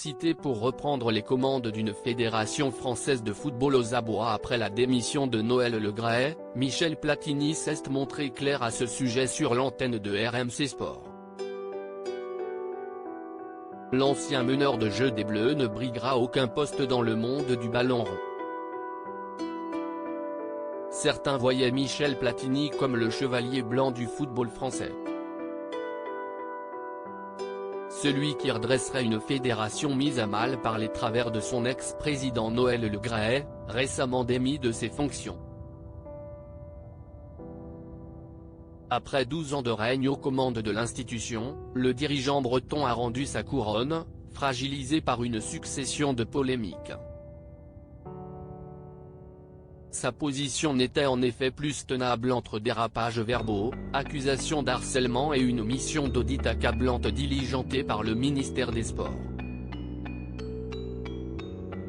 excité pour reprendre les commandes d'une fédération française de football aux abois après la démission de Noël Le Graët, Michel Platini s'est montré clair à ce sujet sur l'antenne de RMC Sport. L'ancien meneur de jeu des Bleus ne briguera aucun poste dans le monde du ballon rond. Certains voyaient Michel Platini comme le chevalier blanc du football français. Celui qui redresserait une fédération mise à mal par les travers de son ex-président Noël Le Graët, récemment démis de ses fonctions. Après 12 ans de règne aux commandes de l'institution, le dirigeant breton a rendu sa couronne, fragilisée par une succession de polémiques. Sa position n'était en effet plus tenable entre dérapages verbaux, accusations d'harcèlement et une mission d'audit accablante diligentée par le ministère des Sports.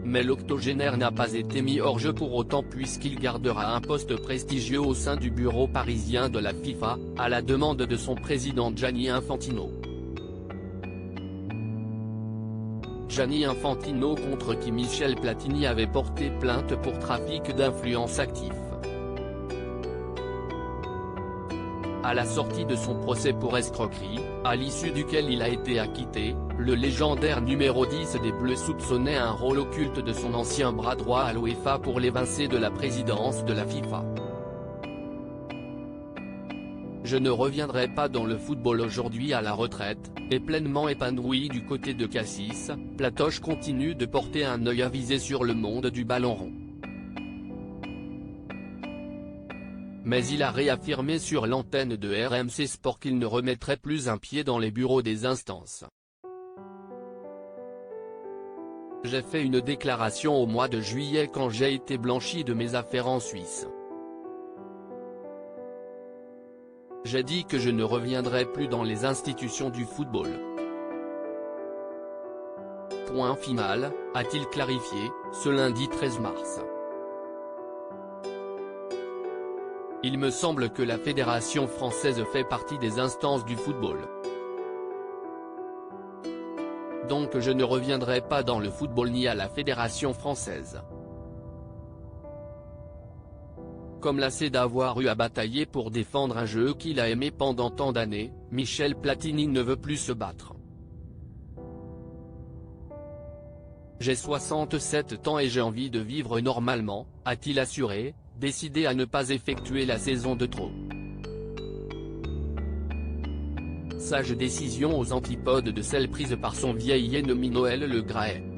Mais l'octogénaire n'a pas été mis hors jeu pour autant puisqu'il gardera un poste prestigieux au sein du bureau parisien de la FIFA, à la demande de son président Gianni Infantino. Gianni Infantino contre qui Michel Platini avait porté plainte pour trafic d'influence actif. À la sortie de son procès pour escroquerie, à l'issue duquel il a été acquitté, le légendaire numéro 10 des Bleus soupçonnait un rôle occulte de son ancien bras droit à l'UEFA pour l'évincer de la présidence de la FIFA. Je ne reviendrai pas dans le football aujourd'hui à la retraite, et pleinement épanoui du côté de Cassis, Platoche continue de porter un œil avisé sur le monde du ballon rond. Mais il a réaffirmé sur l'antenne de RMC Sport qu'il ne remettrait plus un pied dans les bureaux des instances. J'ai fait une déclaration au mois de juillet quand j'ai été blanchi de mes affaires en Suisse. J'ai dit que je ne reviendrai plus dans les institutions du football. Point final, a-t-il clarifié, ce lundi 13 mars. Il me semble que la Fédération française fait partie des instances du football. Donc je ne reviendrai pas dans le football ni à la Fédération française. Comme lassé d'avoir eu à batailler pour défendre un jeu qu'il a aimé pendant tant d'années, Michel Platini ne veut plus se battre. J'ai 67 ans et j'ai envie de vivre normalement, a-t-il assuré, décidé à ne pas effectuer la saison de trop. Sage décision aux antipodes de celle prise par son vieil ennemi Noël Le Graët.